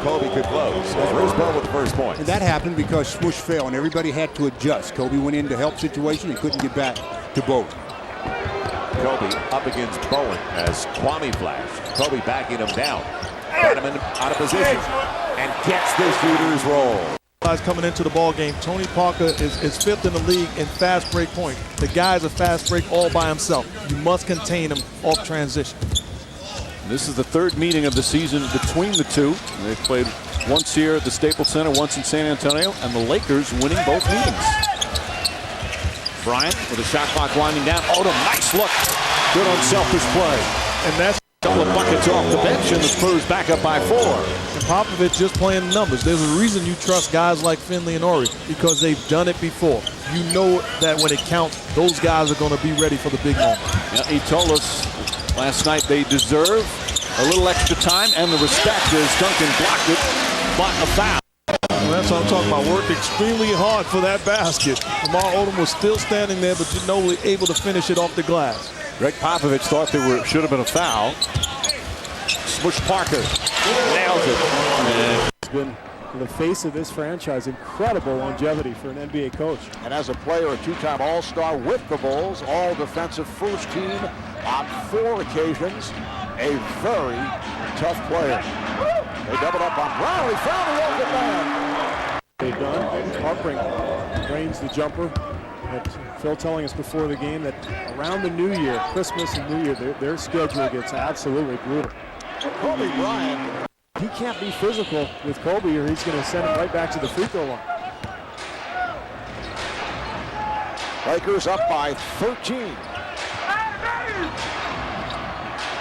Kobe could close. Bruce Bell with the first point. And that happened because Smush fell and everybody had to adjust. Kobe went into help situation and couldn't get back to Bowen. Kobe up against Bowen as Kwame flashed. Kobe backing him down. Bannerman out of position and gets the shooter's roll. Guys coming into the ball game, Tony Parker is fifth in the league in fast break point. The guy's a fast break all by himself. You must contain him off transition. This is the third meeting of the season between the two. They've played once here at the Staples Center, once in San Antonio, and the Lakers winning both meetings. Bryant with a shot clock winding down. Odom, nice look. Good unselfish play. And that's a couple of buckets off the bench, and the Spurs back up by 4. And Popovich just playing numbers. There's a reason you trust guys like Finley and Horry, because they've done it before. You know that when it counts, those guys are going to be ready for the big moment. Yeah, he told us last night they deserve a little extra time and the respect as Duncan blocked it, but a foul. Well, that's what I'm talking about. Worked extremely hard for that basket. Lamar Odom was still standing there, but able to finish it off the glass. Greg Popovich thought there should have been a foul. Smush Parker nails it. And it's been the face of this franchise. Incredible longevity for an NBA coach. And as a player, a two-time All-Star with the Bulls, all-defensive first team on 4 occasions. A very tough player. They doubled up on Brown. He found the open man. They've done. Harpring drains the jumper. Phil telling us before the game that around the New Year, Christmas and New Year, their schedule gets absolutely brutal. Kobe Bryant. He can't be physical with Kobe or he's going to send him right back to the free throw line. Lakers up by 13.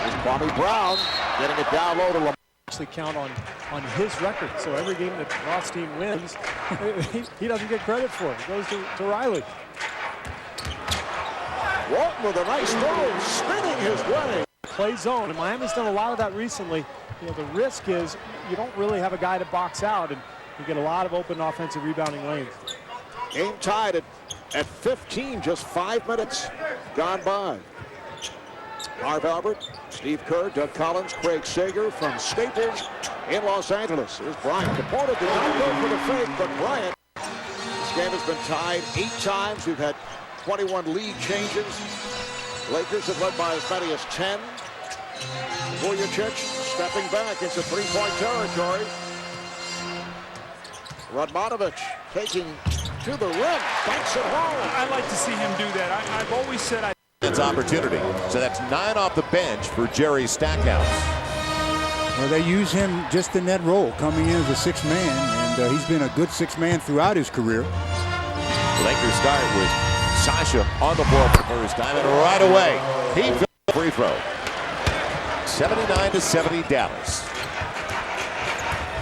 Here's Kwame Brown getting it down low to Lamar. Actually count on his record. So every game that Roth's team wins, he doesn't get credit for it. It goes to Riley. Walton with a nice throw, spinning his way. Play zone, and Miami's done a lot of that recently. You know, the risk is you don't really have a guy to box out, and you get a lot of open offensive rebounding lanes. Game tied at 15, just 5 minutes gone by. Marv Albert, Steve Kerr, Doug Collins, Craig Sager from Staples in Los Angeles. Here's Bryant. Deported did not go for the fake, but Bryant. This game has been tied 8 times. We've had 21 lead changes. Lakers have led by as many as 10. Vujacic stepping back into 3-point territory. Radmanovic taking to the rim, banks it home. I like to see him do that. I've always said It's opportunity. So that's 9 off the bench for Jerry Stackhouse. Well, they use him just in that role, coming in as a 6th man, and he's been a good 6th man throughout his career. Lakers start with Sasha on the board for the first time, and right away he filled the free throw. 79-70 Dallas.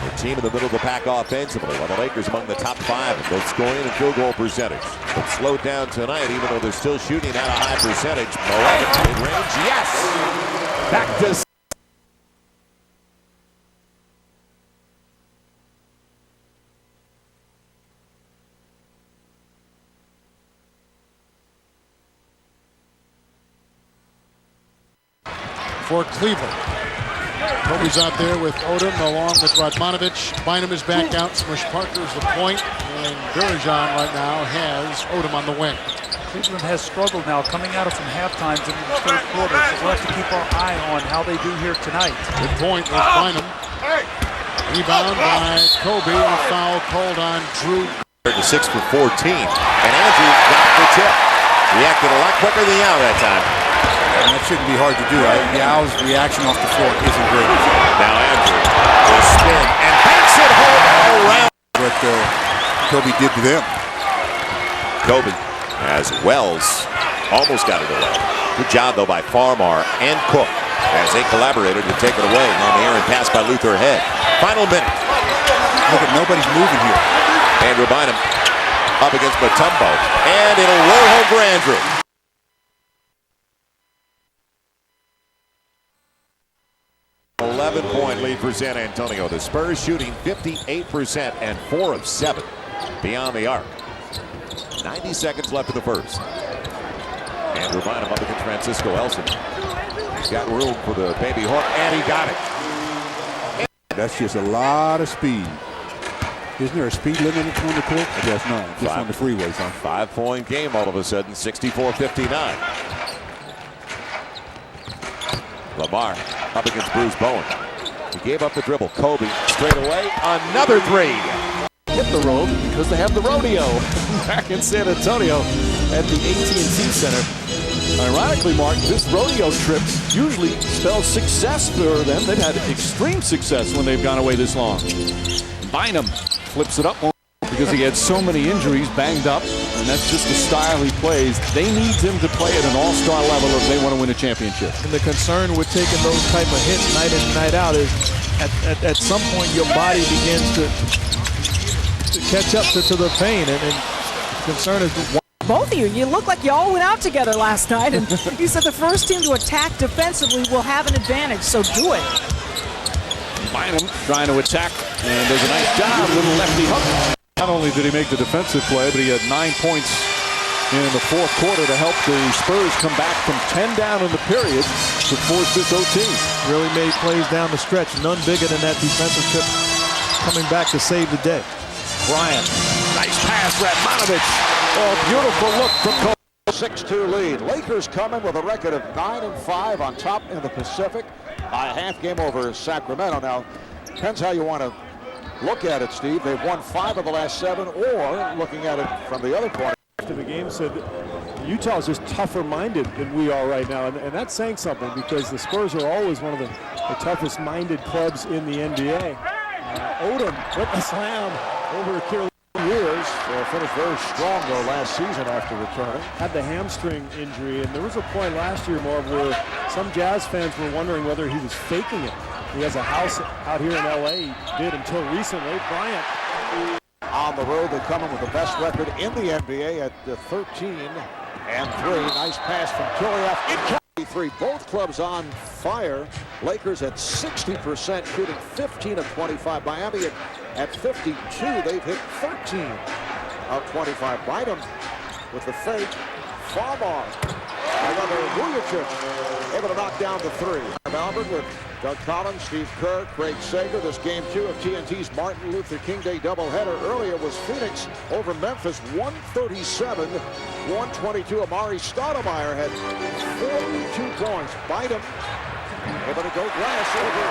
The team in the middle of the pack offensively, while the Lakers among the top 5 in both scoring and field goal percentage. But slowed down tonight, even though they're still shooting at a high percentage. Moet in range, yes! Back to for Cleveland. Kobe's out there with Odom along with Radmanovic. Bynum is back out. Smush Parker's the point. And Durajan right now has Odom on the wing. Cleveland has struggled now coming out of some halftimes in the third quarter. So we'll have to keep our eye on how they do here tonight. Good point with Bynum. Rebound by Kobe. A foul called on Drew. 6 for 14. And Andrew got the tip. Reacted a lot quicker than Yao that time. And that shouldn't be hard to do. Yao's reaction off the floor isn't great. Now Andrew will spin and banks it home all around. What Kobe did to them. Kobe, as Wells almost got it away. Good job, though, by Farmar and Cook as they collaborated to take it away. On the errant pass by Luther Head. Final minute. Look at nobody's moving here. Andrew Bynum up against Mutombo. And it'll roll home for Andrew. Point lead for San Antonio. The Spurs shooting 58% and 4 of 7 beyond the arc. 90 seconds left in the first. Andrew Bynum up against Francisco Elson. He's got room for the baby hook, and he got it. And That's just a lot of speed. Isn't there a speed limit on the court? I guess not. Just on the freeways, huh? 5-point game all of a sudden, 64-59. Lamar up against Bruce Bowen. He gave up the dribble. Kobe straight away. Another three. Hit the road because they have the rodeo back in San Antonio at the AT&T Center. Ironically, Mark, this rodeo trip usually spells success for them. They've had extreme success when they've gone away this long. Bynum flips it up because he had so many injuries, banged up, and that's just the style he plays. They need him to play at an all-star level if they want to win a championship. And the concern with taking those type of hits night in and night out is at some point your body begins to catch up to the pain, and the concern is both of you look like you all went out together last night, and you said the first team to attack defensively will have an advantage, so do it. Bynum trying to attack, and there's a nice job, little lefty hook. Not only did he make the defensive play, but he had 9 points in the fourth quarter to help the Spurs come back from 10 down in the period to force this OT. Really made plays down the stretch. None bigger than that defensive trip coming back to save the day. Bryant, nice pass, Radmanovic. Oh, beautiful look from Kobe. 6-2 lead. Lakers coming with a record of 9-5 on top in the Pacific. A half game over Sacramento. Now, depends how you want to look at it, Steve. They've won 5 of the last 7, or looking at it from the other point. After the game said Utah is just tougher minded than we are right now, and that's saying something because the Spurs are always one of the toughest minded clubs in the NBA. Odom with the slam over Kierland years. Finished very strong though last season after returning. Had the hamstring injury, and there was a point last year, Marv, where some Jazz fans were wondering whether he was faking it. He has a house out here in LA. He did until recently. Bryant on the road, they come in with the best record in the NBA at 13-3. Nice pass from Kiliaf. In 3. Both clubs on fire. Lakers at 60%, shooting 15 of 25. Miami at 52. They've hit 13 of 25. Bynum with the fake. Farmar. Another Vujacic able to knock down the 3. Albert with Doug Collins, Steve Kerr, Craig Sager. This game 2 of TNT's Martin Luther King Day doubleheader. Earlier was Phoenix over Memphis, 137-122. Amari Stoudemire had 42 points. Bynum able to go glass over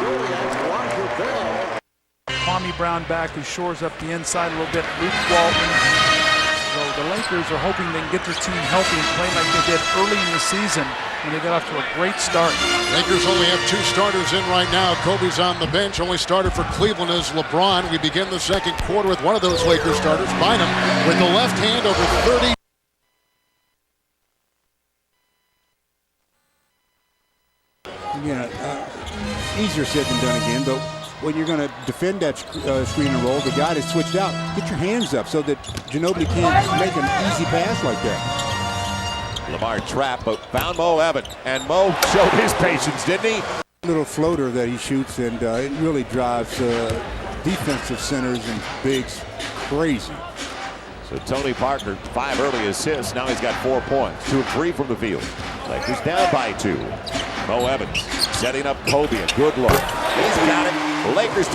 Julian Roger Bell. Kwame Brown back, who shores up the inside a little bit. Luke Walton. So the Lakers are hoping they can get their team healthy and play like they did early in the season when they got off to a great start. Lakers only have 2 starters in right now. Kobe's on the bench. Only starter for Cleveland is LeBron. We begin the second quarter with one of those Lakers starters, Bynum, with the left hand over 30. Easier said than done again, but when you're going to defend that screen and roll, the guy that's switched out, get your hands up so that Ginobili can't make an easy pass like that. Lamar trapped, but found Mo Evans, and Mo showed his patience, didn't he? Little floater that he shoots, and it really drives defensive centers and bigs crazy. So Tony Parker, 5 early assists. Now he's got 4 points, 2 of 3 from the field. Lakers down by 2. Mo Evans setting up Kobe. A good look. He's got it. Lakers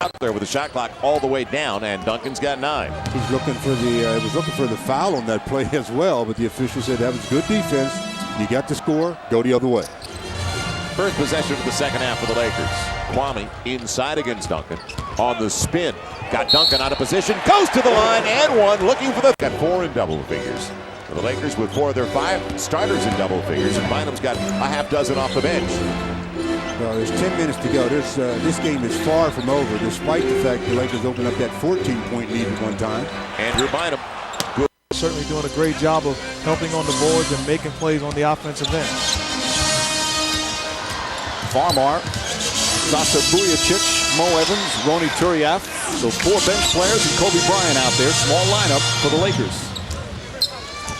out there with the shot clock all the way down, and Duncan's got 9. He's looking for the was looking for the foul on that play as well, but the official said that was good defense. You got to score. Go the other way. First possession of the second half for the Lakers. Kwame inside against Duncan on the spin. Got Duncan out of position. Goes to the line and 1. Looking for the. Got 4 in double figures. For the Lakers with 4 of their 5 starters in double figures, and Bynum's got a half dozen off the bench. Well, there's 10 minutes to go. This game is far from over, despite the fact the Lakers opened up that 14-point lead at one time. Andrew Bynum, good. Certainly doing a great job of helping on the boards and making plays on the offensive end. Farmar, Sasa Vujacic, Mo Evans, Ronny Turiaf. So 4 bench players and Kobe Bryant out there. Small lineup for the Lakers.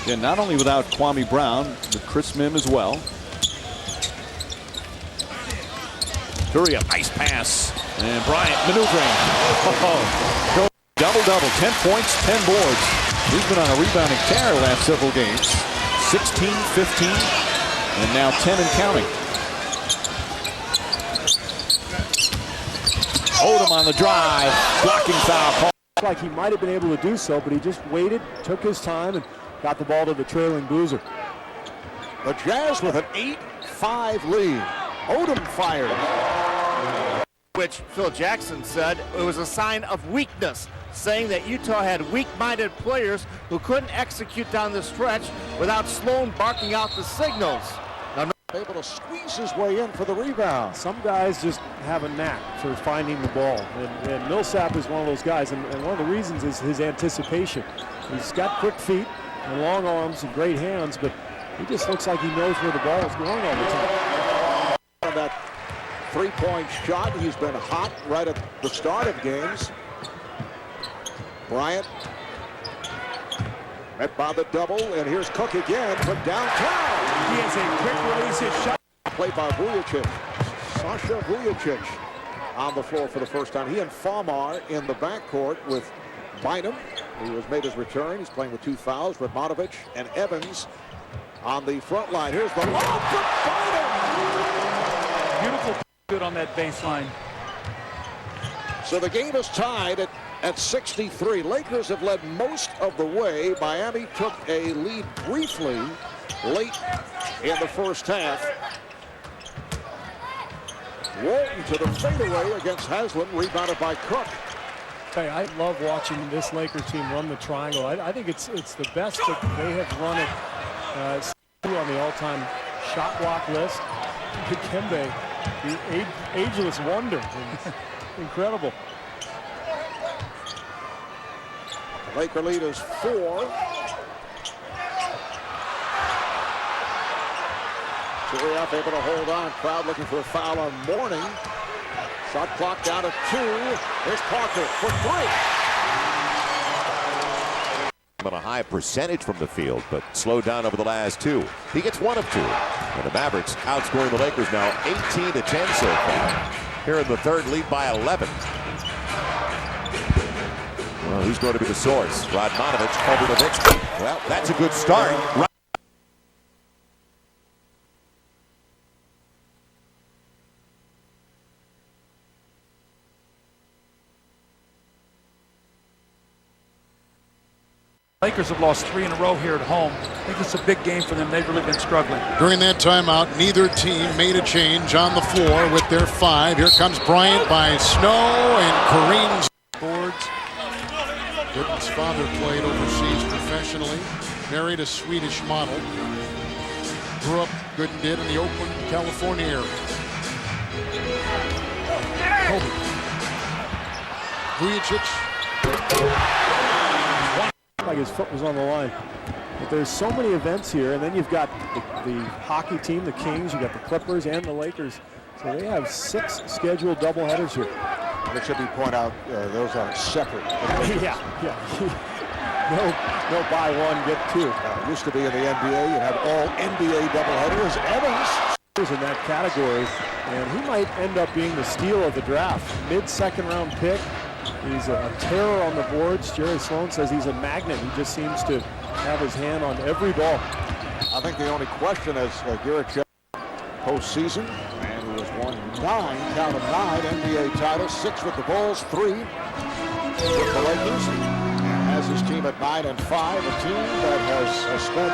And not only without Kwame Brown, but Chris Mihm as well. Turiaf, nice pass. And Bryant maneuvering. Oh, double-double, 10 points, 10 boards. He's been on a rebounding tear the last several games. 16, 15, and now 10 and counting. Odom on the drive. Blocking foul call. Like he might have been able to do so, but he just waited, took his time, and got the ball to the trailing Boozer. The Jazz with an 8-5 lead. Odom fired. Which Phil Jackson said it was a sign of weakness, saying that Utah had weak-minded players who couldn't execute down the stretch without Sloan barking out the signals. Now, able to squeeze his way in for the rebound. Some guys just have a knack for finding the ball, and Millsap is one of those guys, and one of the reasons is his anticipation. He's got quick feet and long arms and great hands, but he just looks like he knows where the ball is going all the time. And that three-point shot, he's been hot right at the start of games. Bryant met by the double, and here's Cook again from downtown. He has a quick release his shot. Played by Vujacic. Sasha Vujacic on the floor for the first time. He and Famar in the backcourt with Bynum, who has made his return. He's playing with 2 fouls. Radmanovic and Evans on the front line. Here's the lob for Bynum. Beautiful good on that baseline. So the game is tied at 63. Lakers have led most of the way. Miami took a lead briefly late in the first half. Walton to the fadeaway against Haslem, rebounded by Cook. Hey, I love watching this Laker team run the triangle. I think it's the best that they have run it on the all-time shot block list. Dikembe, the ageless wonder. Incredible. Laker lead is 4. Chilliaff able to hold on. Crowd looking for a foul on Mourning. Shot clock down to 2. Here's Parker for 3. On a high percentage from the field, but slowed down over the last 2. He gets 1 of 2. And the Mavericks outscoring the Lakers now 18-10 so far. Here in the third, lead by 11. Well, who's going to be the source? Radmanovic over to Nowitzki. Well, that's a good start. Lakers have lost 3 in a row here at home. I think it's a big game for them. They've really been struggling. During that timeout, neither team made a change on the floor with their 5. Here comes Bryant by Snow and Kareem's boards. Gooden's father played overseas professionally, married a Swedish model. Grew up, Gooden did, in the Oakland, California area. Kobe. Vujacic. Like his foot was on the line. But there's so many events here, and then you've got the hockey team, the Kings, you've got the Clippers and the Lakers. So they have 6 scheduled doubleheaders here. And it should be pointed out, those are separate. Yeah. No buy one, get 2. Used to be in the NBA, you'd have all NBA doubleheaders. Evans is in that category, and he might end up being the steal of the draft. Mid-second round pick. He's a terror on the boards. Jerry Sloan says he's a magnet. He just seems to have his hand on every ball. I think the only question is Garrett Jackson postseason, and who has won 9, count of 9 NBA titles, 6 with the Bulls, 3 with the Lakers, and has his team at 9-5, a team that has spent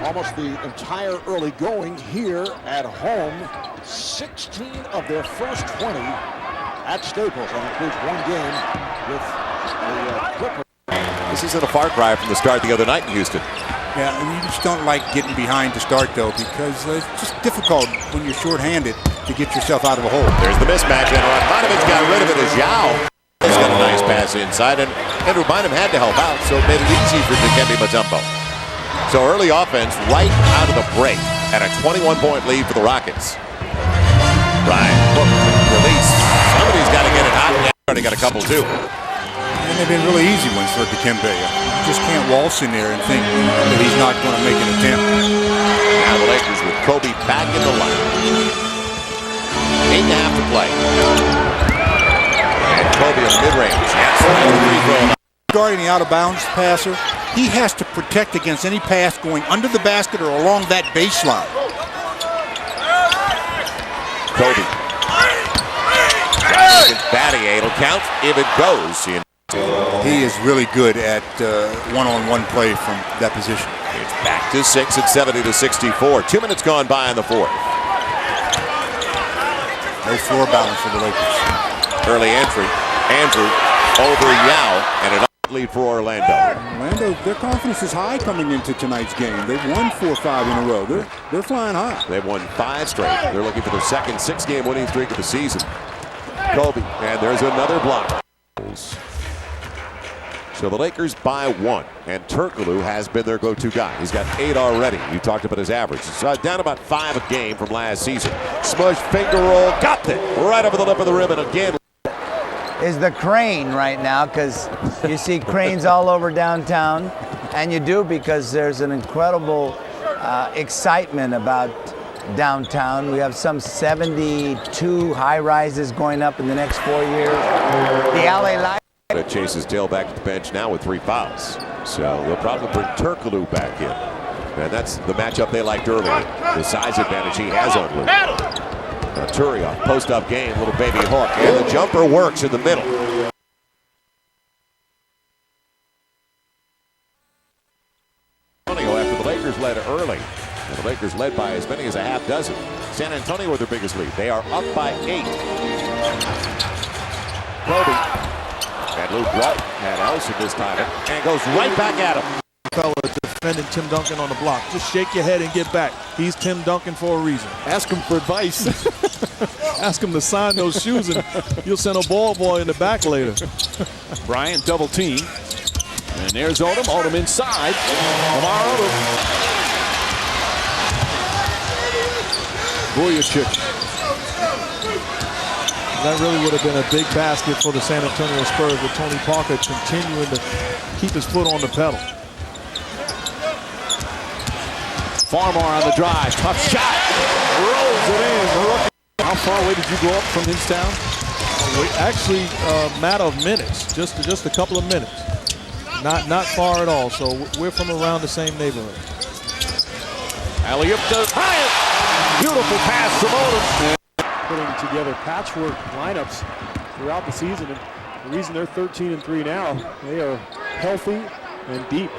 almost the entire early going here at home. 16 of their first 20 at Staples, and includes 1 game with the Clippers. This isn't a far cry from the start the other night in Houston. Yeah, and you just don't like getting behind to start, though, because it's just difficult when you're shorthanded to get yourself out of a hole. There's the mismatch, and Radmanovic got rid of it as Yao. He's got a nice pass inside, and Andrew Bynum had to help out, so it made it easy for Dikembe Mutombo. So early offense right out of the break, and a 21-point lead for the Rockets. Bryant, hook, release. Somebody's got to get it out. Yeah, already got a couple, too. And they've been really easy ones for Dikembe. You just can't waltz in there and think that he's not going to make an attempt. Now the Lakers with Kobe back in the line. 8.5 to play. And Kobe on mid-range. Guarding the out-of-bounds passer, he has to protect against any pass going under the basket or along that baseline. Kobe. second. Battier, it'll count if it goes. He is really good at one-on-one play from that position. It's back to 6 at 70-64. 2 minutes gone by in the fourth. No floor balance for the Lakers. Early entry. Andrew over Yao, and an lead for Orlando. Orlando, their confidence is high coming into tonight's game. They've won 4 or 5 in a row. They're flying high. They've won 5 straight. They're looking for their second 6-game winning streak of the season. Kobe, and there's another block. So the Lakers by 1, and Turkoglu has been their go-to guy. He's got 8 already. You talked about his average. He's down about 5 a game from last season. Smush, finger roll, got it right over the lip of the rim, and again. Is the crane right now, because you see cranes all over downtown, and you do because there's an incredible excitement about downtown. We have some 72 high-rises going up in the next 4 years. The LA Light chases tail back to the bench now with 3 fouls. So they'll probably bring Turkoglu back in. And that's the matchup they liked earlier. The size advantage he has on Lou. Turioff, post-up game, little baby hook, and the jumper works in the middle. After the Lakers led early, and the Lakers led by as many as a half dozen. San Antonio with their biggest lead. They are up by 8. Kobe, and Lou Brought had Elson this time, and goes right back at him. Fella defending Tim Duncan on the block. Just shake your head and get back. He's Tim Duncan for a reason. Ask him for advice. Ask him to sign those shoes, and you'll send a ball boy in the back later. Bryant double team. And there's Odom. Odom inside. Lamar Odom. Vujacic. That really would have been a big basket for the San Antonio Spurs with Tony Parker continuing to keep his foot on the pedal. Farmar on the drive. Tough shot. Rolls it in. How far away did you go up from his town? Actually, a matter of minutes. Just a couple of minutes. Not far at all. So we're from around the same neighborhood. Alley-oop to Bryant. Beautiful pass from Odom. Putting together patchwork lineups throughout the season, and the reason they're 13-3 now, they are healthy and deep.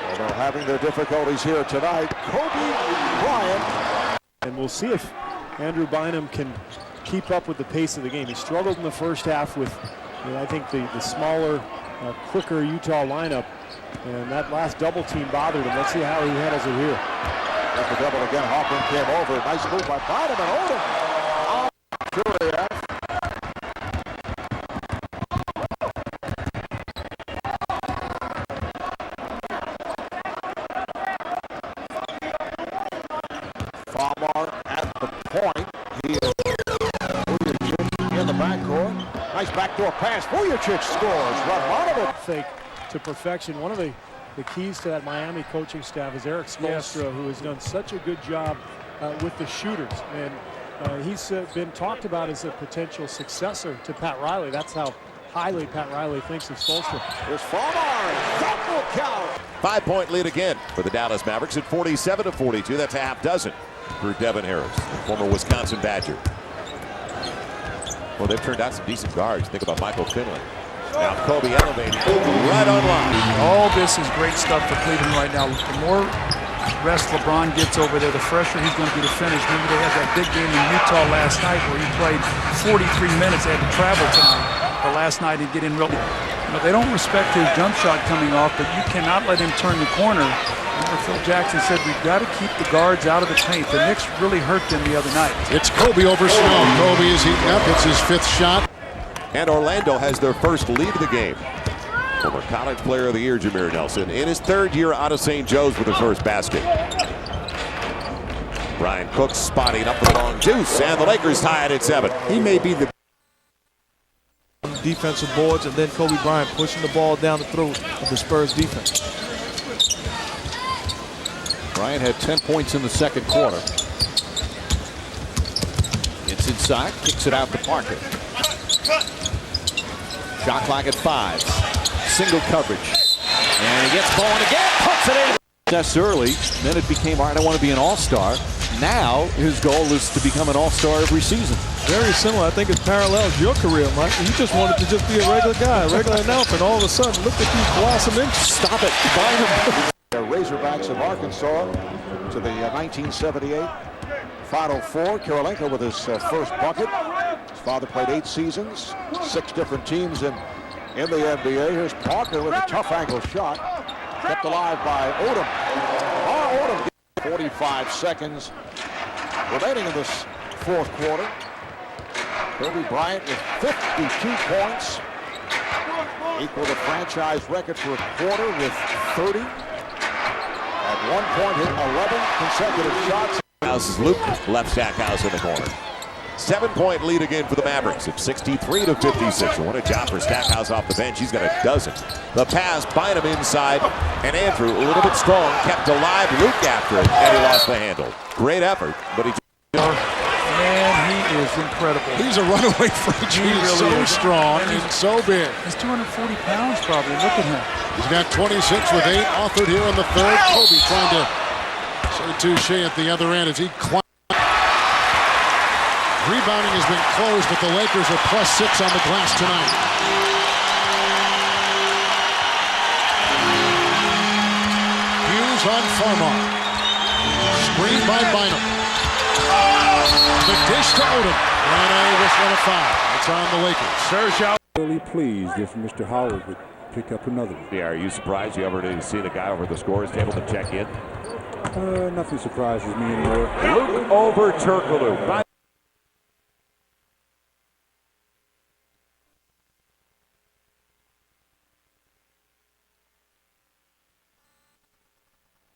Although having their difficulties here tonight, Kobe Bryant. And we'll see if Andrew Bynum can keep up with the pace of the game. He struggled in the first half with, I think, the smaller, quicker Utah lineup, and that last double team bothered him. Let's see how he handles it here. Got the double again. Hoffman came over. Nice move by Bynum and Odom. Turioff. Farmar at the point. He is Vujacic in the backcourt. Nice backdoor pass. Vujacic scores. Radmanovic fake to perfection. One of the keys to that Miami coaching staff is Eric Spoelstra, who has done such a good job with the shooters. And he's been talked about as a potential successor to Pat Riley. That's how highly Pat Riley thinks of Spoelstra. Here's Farmar. Double count. 5-point lead again for the Dallas Mavericks at 47-42. That's a half dozen for Devin Harris, former Wisconsin Badger. Well, they've turned out some decent guards. Think about Michael Finley. Now Kobe elevating right on line. All this is great stuff for Cleveland right now. The more rest LeBron gets over there, the fresher he's going to be to finish. Remember, they had that big game in Utah last night where he played 43 minutes. They had to travel tonight. But last night he'd get in really. They don't respect his jump shot coming off, but you cannot let him turn the corner. Remember, Phil Jackson said we've got to keep the guards out of the paint. The Knicks really hurt them the other night. It's Kobe over Snow. Kobe is heating up. It's his 5th shot. And Orlando has their first lead of the game. Former College Player of the Year, Jameer Nelson, in his 3rd year out of St. Joe's with his first basket. Brian Cook spotting up the long deuce, and the Lakers tie it at 7. He may be the defensive boards, and then Kobe Bryant pushing the ball down the throat of the Spurs defense. Bryant had 10 points in the second quarter. Gets inside, kicks it out to Parker. Shot clock at 5. Single coverage. And he gets going again, puts it in. That's early. Then it became, all right, I want to be an all-star. Now his goal is to become an all-star every season. Very similar. I think it parallels your career, Mike. You just wanted to just be a regular guy, a regular announcer, and all of a sudden, look at these blossoming. Stop it. Bynum. The Razorbacks of Arkansas to the 1978 Final Four. Kirilenko with his first bucket. His father played 8 seasons, 6 different teams in the NBA. Here's Parker with a tough angle shot. Kept alive by Odom. Odom. 45 seconds remaining in this fourth quarter. Kobe Bryant with 52 points. Equal the franchise record for a quarter with 30. At one point hit 11 consecutive shots. House is Luke, left Stackhouse in the corner. 7-point lead again for the Mavericks. It's 63-56. What a job for Stackhouse off the bench. He's got a dozen. The pass, Bynum inside, and Andrew, a little bit strong, kept alive. Luke after it, and he lost the handle. Great effort, but he Man, he is incredible. He's a runaway freak. He is so strong and so big. He's 240 pounds probably. Look at him. He's got 26 with 8 authored here in the third. Kobe trying to say touche at the other end as he climbs. Rebounding has been closed, but the Lakers are +6 on the glass tonight. Hughes on Farmar. Screen by Bynum. The dish to Odom. And a whistle and a foul. It's on the Lakers. Serge really pleased if Mr. Howard would pick up another one. Yeah, are you surprised you ever did see the guy over the scores table to check in? Nothing surprises me anymore. Luke over Turkoglu.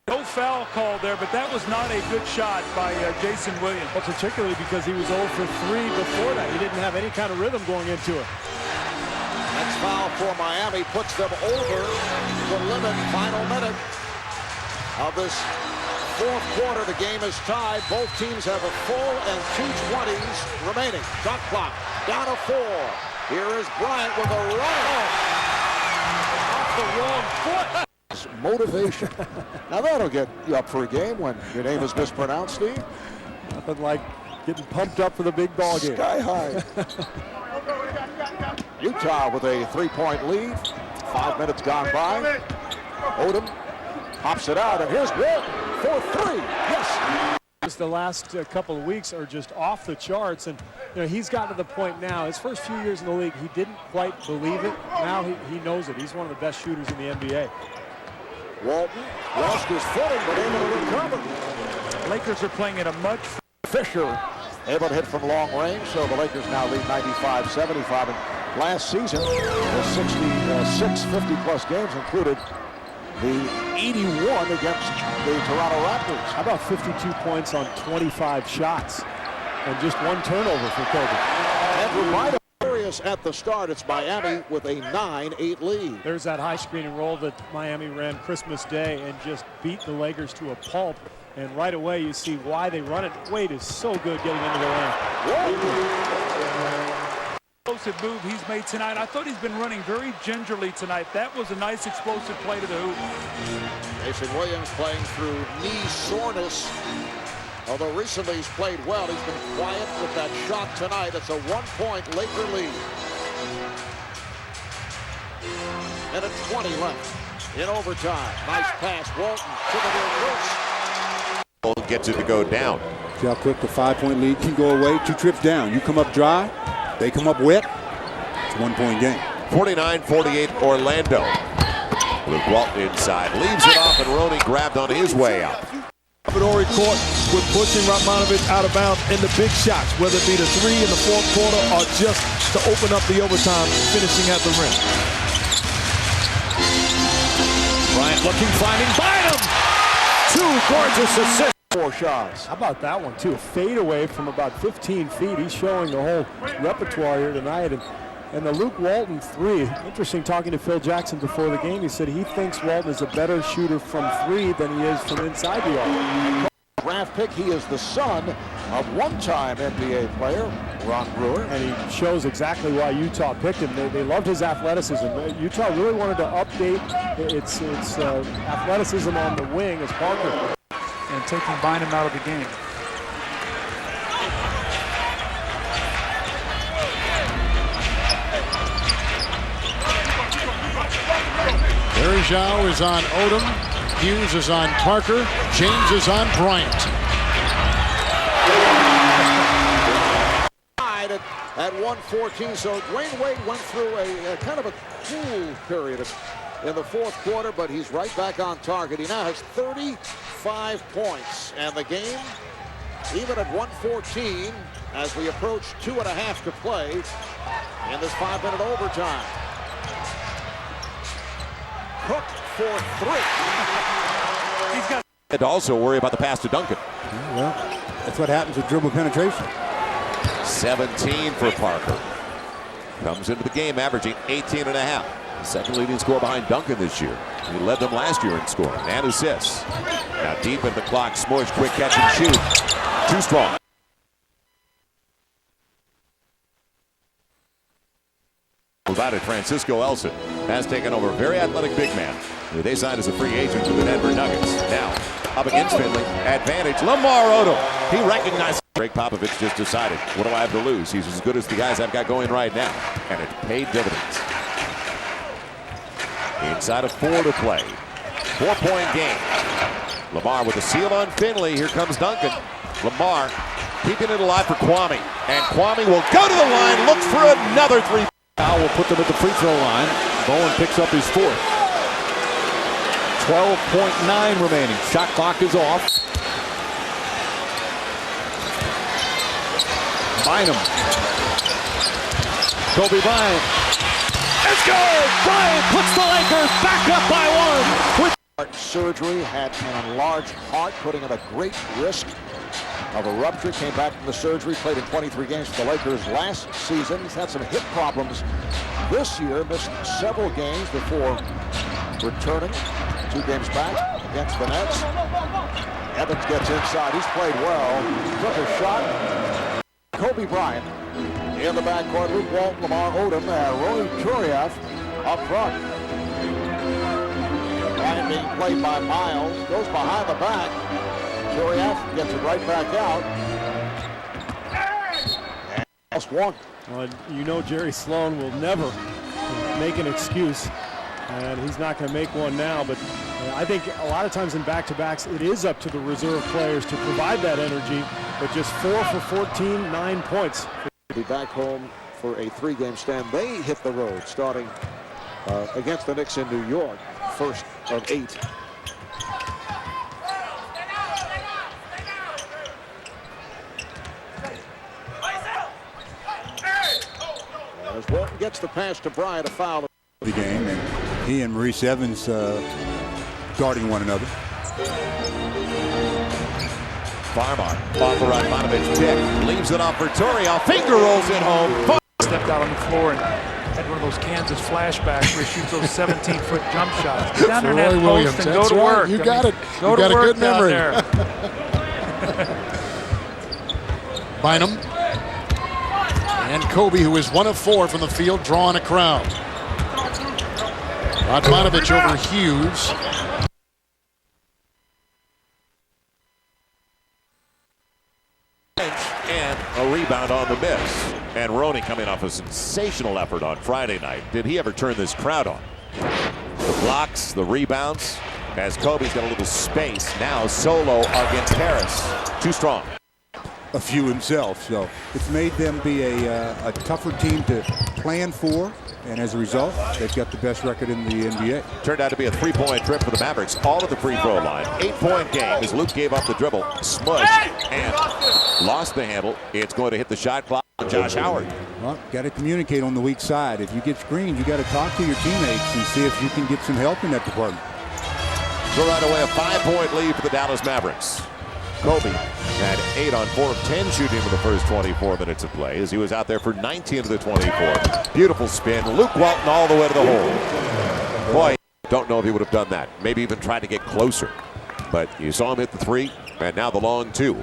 No foul call there, but that was not a good shot by Jason Williams. Well, particularly because he was 0 for 3 before that. He didn't have any kind of rhythm going into it. Next foul for Miami puts them over the limit. Final minute of this fourth quarter. The game is tied. Both teams have a full and 2:20s remaining. Shot clock down to 4. Here is Bryant with a run off the wrong foot. Motivation. Now that'll get you up for a game when your name is mispronounced, Steve. Nothing like getting pumped up for the big ball game. Sky high. Utah with a 3-point lead. 5 minutes gone by. Odom pops it out, and here's Walton for 3. Yes. Just the last couple of weeks are just off the charts, and he's gotten to the point now. His first few years in the league, he didn't quite believe it. Now he knows it. He's one of the best shooters in the NBA. Walton lost his footing, but able to recover. Lakers are playing at a much. Fisher able to hit from long range, so the Lakers now lead 95-75. And last season, the 66 50-plus games included the 81 against the Toronto Raptors. How about 52 points on 25 shots and just 1 turnover for Kobe? And remind us at the start, it's Miami with a 9-8 lead. There's that high screen and roll that Miami ran Christmas Day and just beat the Lakers to a pulp. And right away you see why they run it. Wade is so good getting into the lane. Explosive move he's made tonight. I thought he's been running very gingerly tonight. That was a nice explosive play to the hoop. Jason Williams playing through knee soreness. Although recently he's played well, he's been quiet with that shot tonight. It's a 1-point Laker lead. Minute 20 left in overtime. Nice pass, Walton to the near post. Gets it to go down. See how quick the 5-point lead can go away? 2 trips down. You come up dry, they come up wet. It's a 1-point game. 49-48 Orlando. Luke Walton inside, leaves it off, and Roney grabbed on his way out. Salvadori court with pushing Radmanovic out of bounds in the big shots, whether it be the 3 in the fourth quarter or just to open up the overtime, finishing at the rim. Bryant looking, finding Bynum. 2 gorgeous assists. 4 shots. How about that one, too? A fade away from about 15 feet. He's showing the whole repertoire here tonight. And the Luke Walton 3, interesting talking to Phil Jackson before the game. He said he thinks Walton is a better shooter from 3 than he is from inside the arc. Draft pick, he is the son of one-time NBA player, Ron Brewer. And he shows exactly why Utah picked him. They loved his athleticism. Utah really wanted to update its athleticism on the wing as Parker. And taking Bynum out of the game. Bergeau is on Odom. Hughes is on Parker. James is on Bryant. At 114, so Dwayne Wade went through a kind of a cool period in the fourth quarter, but he's right back on target. He now has 35 points, and the game, even at 114, as we approach 2.5 to play in this 5-minute overtime. Cook for 3. He's got to also worry about the pass to Duncan. Well, that's what happens with dribble penetration. 17 for Parker. Comes into the game averaging 18.5. Second leading scorer behind Duncan this year. He led them last year in scoring and assists. Now deep in the clock, Smush, quick catch and shoot. Too strong. Provided Francisco Elson has taken over. Very athletic big man, who they signed as a free agent for the Denver Nuggets. Now up against Finley. Advantage. Lamar Odom. He recognizes. Greg Popovich just decided, what do I have to lose? He's as good as the guys I've got going right now. And it paid dividends. Inside of 4 to play. 4-point game. Lamar with a seal on Finley. Here comes Duncan. Lamar keeping it alive for Kwame. And Kwame will go to the line, looks for another 3. Now will put them at the free throw line. Bowen picks up his 4th. 12.9 remaining. Shot clock is off. Bynum. Kobe Bryant. It's good! Bryant puts the Lakers back up by 1. Heart surgery, had an enlarged heart, putting him at great risk of a rupture. Came back from the surgery, played in 23 games for the Lakers last season. He's had some hip problems this year, missed several games before returning. 2 games back against the Nets. Evans gets inside. He's played well. Took a shot. Kobe Bryant in the backcourt. Luke Walton, Lamar Odom, and Rony Turiaf up front. Bryant being played by Miles. Goes behind the back. Turiaf gets it right back out. And lost 1. Well, you know Jerry Sloan will never make an excuse, and he's not going to make one now. But I think a lot of times in back-to-backs, it is up to the reserve players to provide that energy. But just 4 for 14, 9 points. Be back home for a 3-game stand. They hit the road starting against the Knicks in New York, first of 8. As Walton gets the pass to Bryant, a foul. The game, and he and Maurice Evans guarding one another. Farmar off the Radmanovich pick. Leaves it off for Turiaf. Finger rolls it home. Stepped out on the floor and had one of those Kansas flashbacks where he shoots those 17-foot jump shots. Get down there in that post and go to work. You got it. Go You to got a work good memory. down there. Bynum. And Kobe, who is 1 of 4 from the field, drawing a crowd. Radmanovich over Hughes. And a rebound on the miss. And Rony coming off a sensational effort on Friday night. Did he ever turn this crowd on? The blocks, the rebounds, as Kobe's got a little space. Now solo against Harris. Too strong. A few himself, so it's made them be a tougher team to plan for, and as a result, they've got the best record in the NBA. Turned out to be a 3-point trip for the Mavericks, all at the free throw line. 8-point game as Luke gave up the dribble, smushed, and lost the handle. It's going to hit the shot clock on Josh Howard. Well, got to communicate on the weak side. If you get screened, you got to talk to your teammates and see if you can get some help in that department. So right away, a 5-point lead for the Dallas Mavericks. Kobe had 8 on 4 of 10 shooting in the first 24 minutes of play as he was out there for 19 of the 24. Beautiful spin. Luke Walton all the way to the hole. Boy, don't know if he would have done that. Maybe even tried to get closer. But you saw him hit the 3, and now the long 2.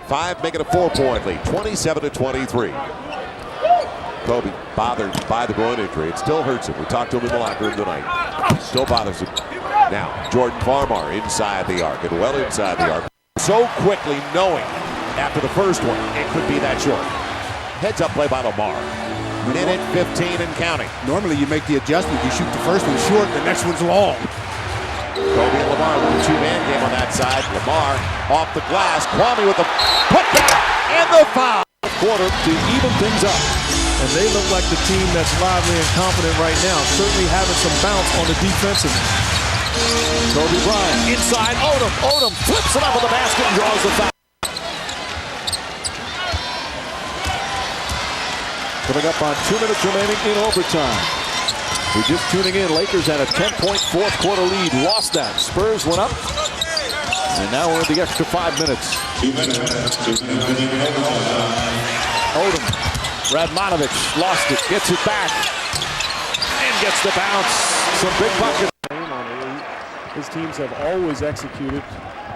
5 making a 4-point lead, 27-23. Kobe bothered by the groin injury. It still hurts him. We talked to him in the locker room tonight. Still bothers him. Now, Jordan Farmar inside the arc, and well inside the arc. So quickly knowing after the first one, it could be that short. Heads up play by Lamar. Minute 15 and counting. Normally you make the adjustment. You shoot the first one short, the next one's long. Kobe and Lamar with a two-man game on that side. Lamar off the glass. Kwame with the putback and the foul. Quarter to even things up. And they look like the team that's lively and confident right now, certainly having some bounce on the defensive end. Kobe Bryant inside Odom. Odom flips it up with the basket and draws the foul. Coming up on 2 minutes remaining in overtime. We're just tuning in. Lakers had a 10-point fourth quarter lead. Lost that. Spurs went up. And now we're in the extra 5 minutes. Odom. Radmanovic lost it. Gets it back. And gets the bounce. Some big buckets. His teams have always executed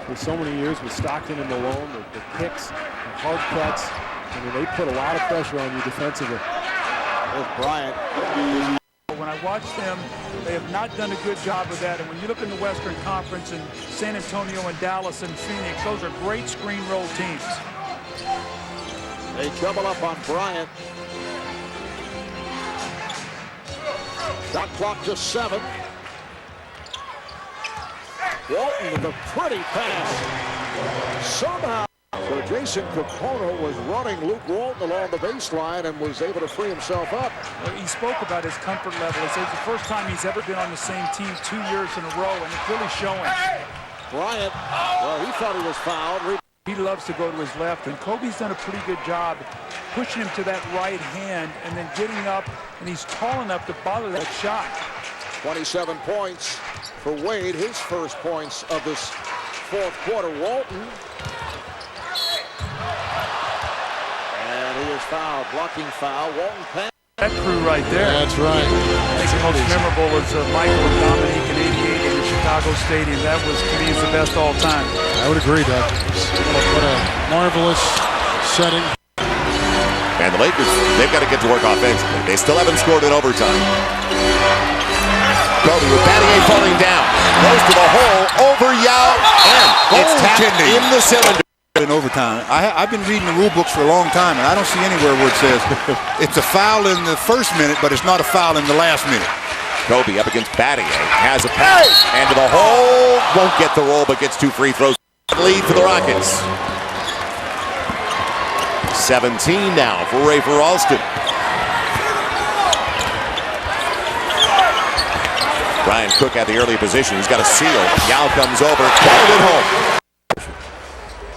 for so many years with Stockton and Malone, the picks, the hard cuts. I mean, they put a lot of pressure on you defensively. There's Bryant. When I watch them, they have not done a good job of that. And when you look in the Western Conference and San Antonio and Dallas and Phoenix, those are great screen roll teams. They double up on Bryant. Shot clock to 7. Walton with a pretty pass. Somehow, so Jason Kapono was running Luke Walton along the baseline and was able to free himself up. He spoke about his comfort level. He says it's the first time he's ever been on the same team 2 years in a row, and it's really showing. Bryant, well, he thought he was fouled. He loves to go to his left, and Kobe's done a pretty good job pushing him to that right hand and then getting up, and he's tall enough to bother that shot. 27 points for Wade, his first points of this fourth quarter. Walton. And he is fouled, blocking foul. Walton pass. That crew right there. That's right. I think the most memorable was Michael and Dominique in '88 in the Chicago Stadium. That was, to me, is the best all time. I would agree, Doug. What a marvelous setting. And the Lakers, they've got to get to work offensively. They still haven't scored in overtime. Kobe with Battier falling down. Goes to the hole, over Yao, and it's tapped in the cylinder. In overtime. I've been reading the rule books for a long time, and I don't see anywhere where it says it's a foul in the first minute, but it's not a foul in the last minute. Kobe up against Battier, has a pass, and to the hole, won't get the roll, but gets 2 free throws. Lead for the Rockets. 17 now for Rafer Alston. Brian Cook at the early position. He's got a seal. Yao comes over, carried it home.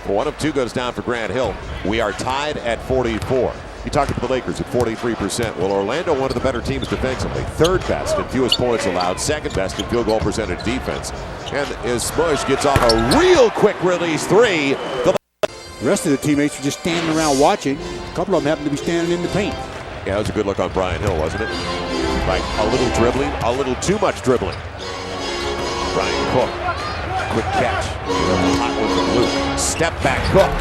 1 of 2 goes down for Grant Hill. We are tied at 44. You talked about the Lakers at 43%. Well, Orlando, one of the better teams defensively. 3rd best in fewest points allowed. 2nd best in field goal percentage defense. And as Smush gets off a real quick release 3. The rest of the teammates are just standing around watching. A couple of them happen to be standing in the paint. Yeah, that was a good look on Brian Hill, wasn't it? Like a little dribbling, a little too much dribbling. Brian Cook. Quick catch. Hot one from Luke. Step back Cook.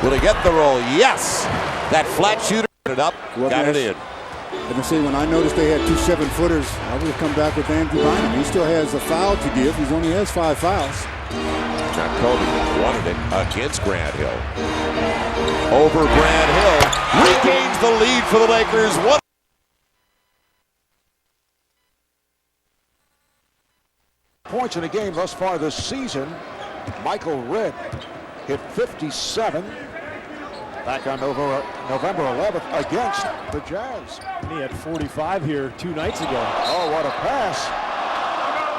Will he get the roll? Yes. That flat shooter it up. Well, got it in. Let me say, when I noticed they had 2 7-footers, I would have come back with Andrew Bynum. He still has a foul to give. He only has 5 fouls. Now Kobe wanted it against Grant Hill. Over Grant Hill. Regains the lead for the Lakers. One. Points in a game thus far this season. Michael Redd hit 57 back on November 11th against the Jazz. And he had 45 here 2 nights ago. Oh, what a pass.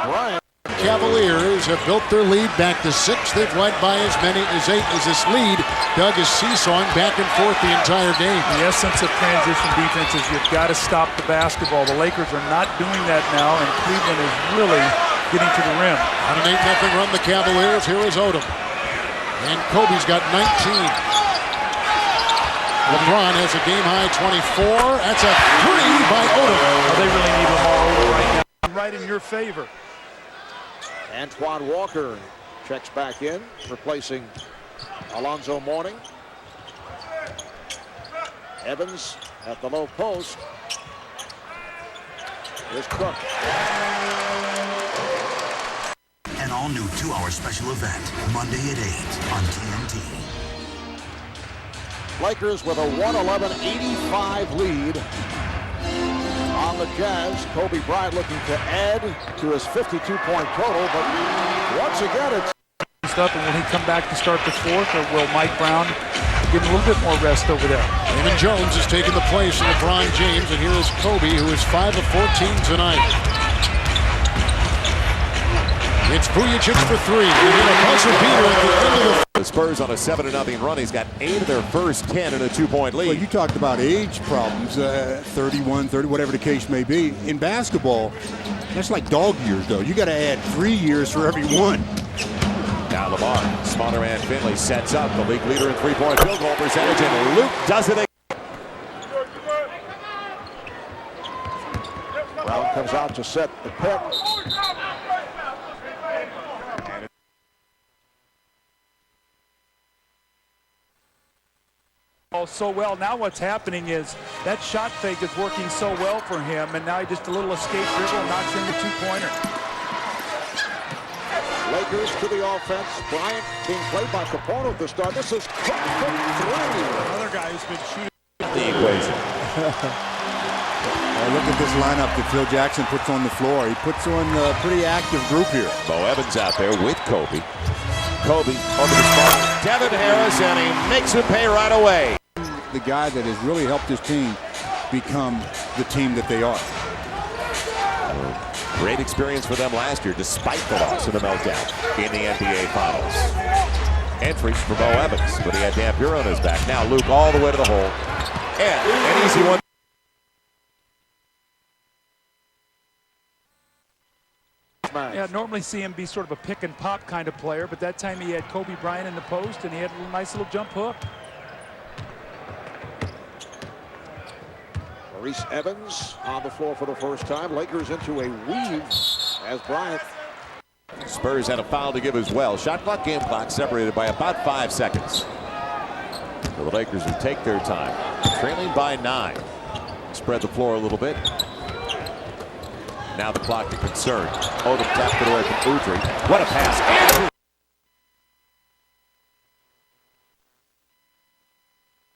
Bryant. Cavaliers have built their lead back to 6. They've led by as many as 8 as this lead. Doug is seesawing back and forth the entire game. The essence of transition defense is you've got to stop the basketball. The Lakers are not doing that now, and Cleveland is really getting to the rim. On an 8-0 run, the Cavaliers. Here is Odom. And Kobe's got 19. LeBron has a game-high 24. That's a 3 by Odom. Oh, they really need Lamar Odom right now. Right in your favor. Antoine Walker checks back in, replacing Alonzo Mourning. Evans at the low post. Here's Cook. An all-new 2-hour special event, Monday at 8 on TNT. Lakers with a 111-85 lead. on the Jazz. Kobe Bryant looking to add to his 52-point total, but once again it's Up, and will he come back to start the fourth, or will Mike Brown give him a little bit more rest over there? Raymond Jones is taking the place of LeBron James, and here is Kobe, who is 5 of 14 tonight. It's Vujacic for three. He hit a buzzer beater at the end of the Spurs on a 7-0 run. He's got 8 of their first 10 in a 2-point lead. Well, you talked about age problems, 31, 30, whatever the case may be. In basketball, that's like dog years, though. You got to add 3 years for every one. Now Lamar, smaller man Finley sets up the league leader in three-point field goal percentage, and Luke does it again. Brown comes out to set the pick. So well. Now what's happening is that shot fake is working so well for him, and now he just a little escape dribble and knocks in the two-pointer. Lakers to the offense. Bryant being played by Capone at the start. This is three. Another guy who's been shooting the equation. Look at this lineup that Phil Jackson puts on the floor. He puts on a pretty active group here. Bo Evans out there with Kobe. Kobe over the spot. Devin Harris, and he makes him pay right away. The guy that has really helped his team become the team that they are. Great experience for them last year, despite the loss in the meltdown in the NBA Finals. Entry for Bo Evans, but he had Dampier on his back. Now Luke all the way to the hole. And an easy one. Yeah, normally see him be sort of a pick and pop kind of player, but that time he had Kobe Bryant in the post, and he had a nice little jump hook. Maurice Evans on the floor for the first time. Lakers into a weave as Bryant. Spurs had a foul to give as well. Shot clock, game clock separated by about 5 seconds. So the Lakers will take their time. Trailing by 9. Spread the floor a little bit. Now the clock to concern. Odom tapped it away from Udrih. What a pass. Andrew